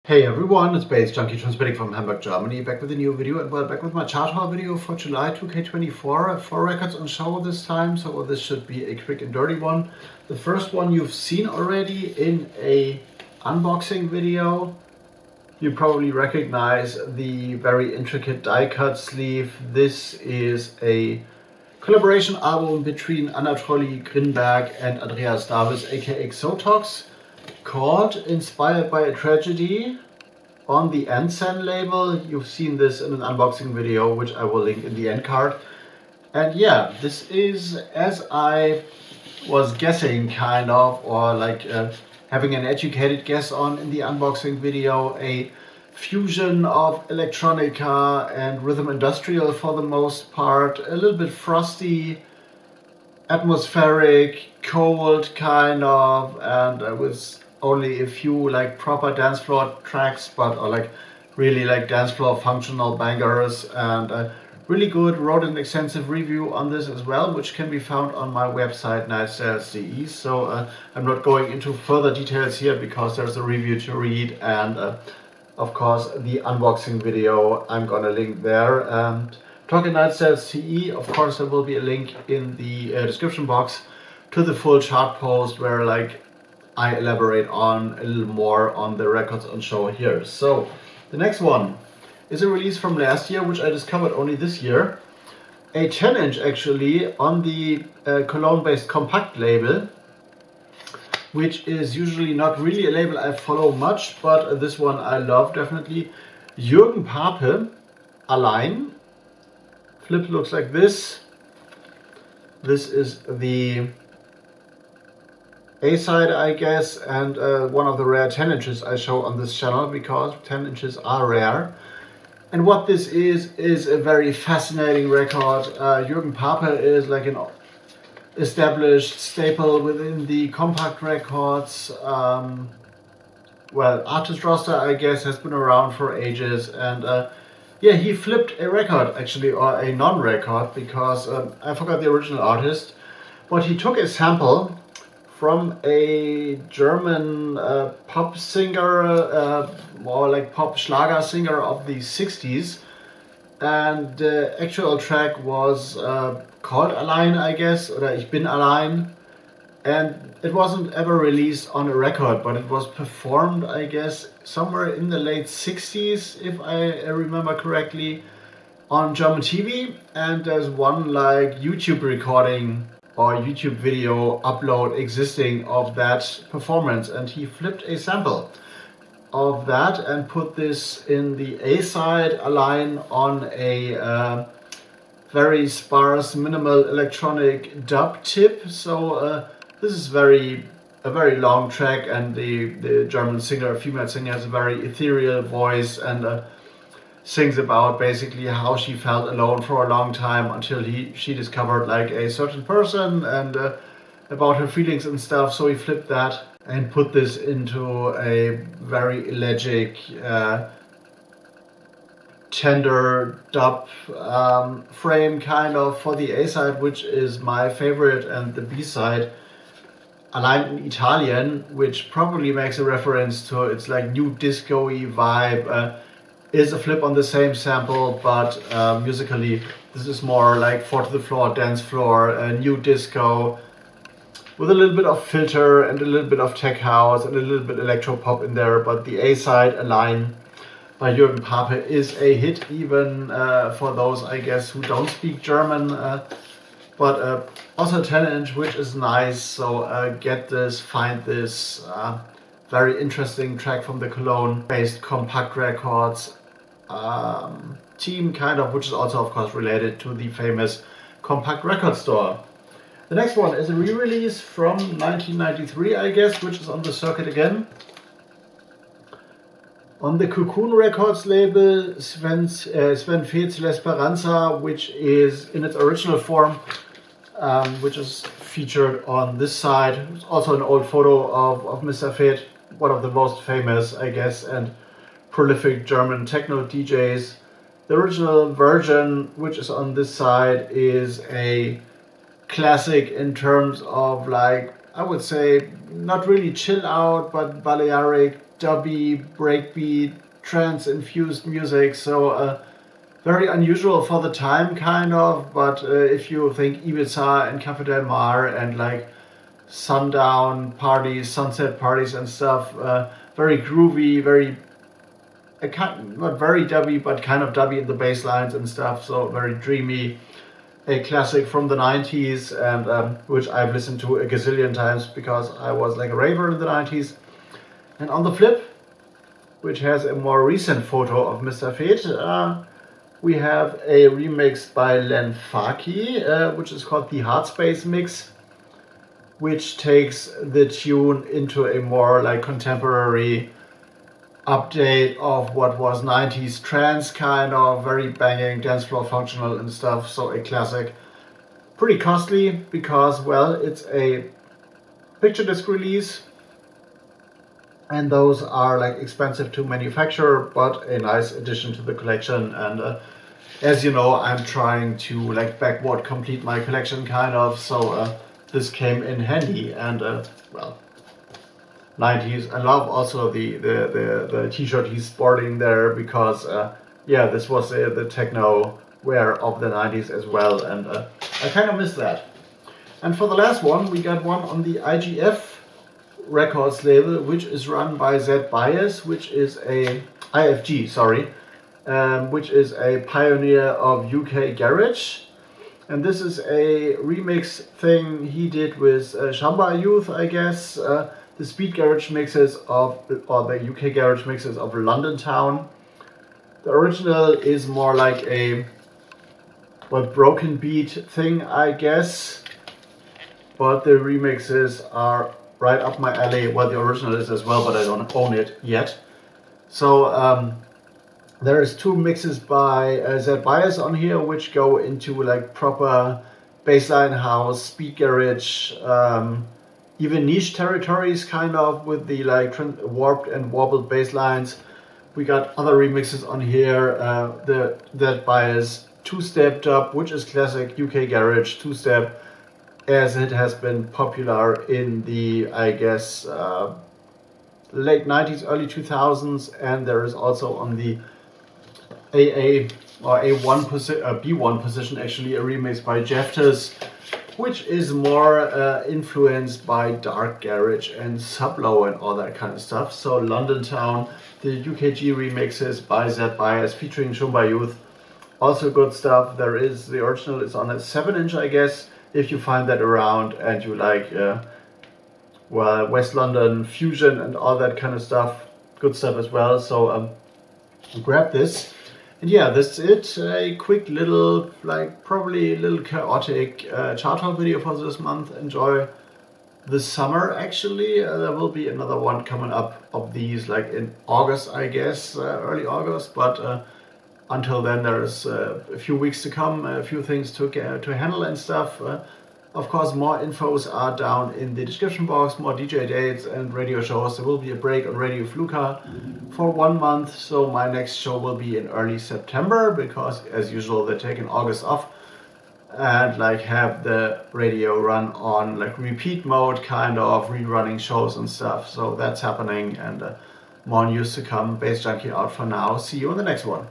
Hey everyone, it's baze.djunkiii transmitting from Hamburg, Germany, back with a new video, and well, back with my chart haul video for July 2K24. 4 records on show this time, so this should be a quick and dirty one. The first one you've seen already in a unboxing video. You probably recognize the very intricate die-cut sleeve. This is a collaboration album between Anatoly Grinberg and Andreas Davis, aka Xotox, called Inspired by a Tragedy on the ant-zen label. You've seen this in an unboxing video, which I will link in the end card. And yeah, this is, as I was guessing kind of, or like having an educated guess on in the unboxing video, a fusion of electronica and rhythm industrial for the most part, a little bit frosty, atmospheric, cold kind of, and with only a few like proper dance floor tracks, but or like really like dance floor functional bangers, and really good. Wrote an extensive review on this as well, which can be found on my website nightstyles.de. So I'm not going into further details here because there's a review to read, and of course the unboxing video I'm gonna link there. And talking nightstyles.de, of course there will be a link in the description box to the full chart post where like I elaborate on a little more on the records on show here. So the next one is a release from last year, which I discovered only this year. A 10-inch actually on the Cologne-based Compact label, which is usually not really a label I follow much, but this one I love definitely. Jürgen Pape, Allein. Flip looks like this. This is the A-side, I guess, and one of the rare 10 inches I show on this channel, because 10 inches are rare. And what this is a very fascinating record. Jürgen Pape is like an established staple within the compact records. Well, artist roster, I guess, has been around for ages, and yeah, he flipped a record actually, or a non-record, because I forgot the original artist, but he took a sample from a German pop singer, more like pop Schlager singer of the 60s, and the actual track was called Allein, I guess, or Ich bin allein, and it wasn't ever released on a record, but it was performed, I guess, somewhere in the late 60s, if I remember correctly, on German TV, and there's one like YouTube recording or YouTube video upload existing of that performance, and he flipped a sample of that and put this in the A-side Allein on a very sparse minimal electronic dub tip. So this is a very long track, and the German singer, female singer, has a very ethereal voice, and sings about basically how she felt alone for a long time until she discovered like a certain person, and about her feelings and stuff. So he flipped that and put this into a very elegic, tender dub frame kind of for the A-side, which is my favorite, and the B-side, Allein in Italien, which probably makes a reference to its like new disco-y vibe, is a flip on the same sample, but musically this is more like 4 to the floor, dance floor, new disco, with a little bit of filter and a little bit of tech house and a little bit electro pop in there. But the A-side, Allein by Jürgen Pape, is a hit even for those, I guess, who don't speak German, but also 10-inch, which is nice. So get this, find this. Very interesting track from the Cologne-based Compact Records team, kind of, which is also, of course, related to the famous Compact Record Store. The next one is a re-release from 1993, I guess, which is on the circuit again. On the Cocoon Records label, Sven Fez L'Esperanza, which is in its original form, which is featured on this side. It's also an old photo of Mr. Fez, one of the most famous, I guess, and prolific German techno DJs. The original version, which is on this side, is a classic in terms of, like, I would say not really chill out, but Balearic dubby, breakbeat, trance-infused music. So very unusual for the time, kind of. But if you think Ibiza and Café Del Mar and like sundown parties, sunset parties and stuff, very groovy, very not very dubby, but kind of dubby in the bass lines and stuff. So very dreamy. A classic from the 90s, and which I've listened to a gazillion times because I was like a raver in the 90s. And on the flip, which has a more recent photo of Mr. Fate, we have a remix by Len Faki, which is called the Heartspace mix, which takes the tune into a more like contemporary update of what was 90s trance, kind of very banging, dance floor functional and stuff. So a classic, pretty costly because, well, it's a picture disc release and those are like expensive to manufacture, but a nice addition to the collection. And as you know, I'm trying to like backward complete my collection, kind of, so this came in handy. And well, 90s. I love also the t-shirt he's sporting there because yeah, this was the techno wear of the 90s as well, and I kind of miss that. And for the last one, we got one on the IGF Records label, which is run by Z-Bias, which is a IFG, sorry, which is a pioneer of UK garage. And this is a remix thing he did with Shamba Youth, I guess. The speed garage mixes of, or the UK garage mixes of London Town. The original is more like a broken beat thing, I guess. But the remixes are right up my alley. Well, the original is as well, but I don't own it yet. So there's two mixes by Z-Bias on here, which go into like proper bassline house, speed garage, even niche territories, kind of, with the like warped and warbled bass lines. We got other remixes on here. The Z-Bias two-step dub, which is classic UK garage two-step, as it has been popular in the, I guess, late 90s, early 2000s. And there is also on the AA or B1 position actually a remix by H.ouse, which is more influenced by dark garage and sub-low and all that kind of stuff. So London Town, the UKG remixes by Z-Bias featuring Shamba Youth, also good stuff. There is the original, it's on a 7-inch, I guess, if you find that around and you like well, West London fusion and all that kind of stuff, good stuff as well. So grab this. And yeah, that's it. A quick little, like probably a little chaotic chart hop video for this month. Enjoy the summer, actually. There will be another one coming up of these like in August, I guess, early August. But until then, there's a few weeks to come, a few things to handle and stuff. Of course, more infos are down in the description box, more DJ dates and radio shows. There will be a break on Radio Flouka for 1 month, so my next show will be in early September, because as usual they're taking August off and like have the radio run on like repeat mode, kind of rerunning shows and stuff. So that's happening, and more news to come. Bass Junkie out for now. See you in the next one.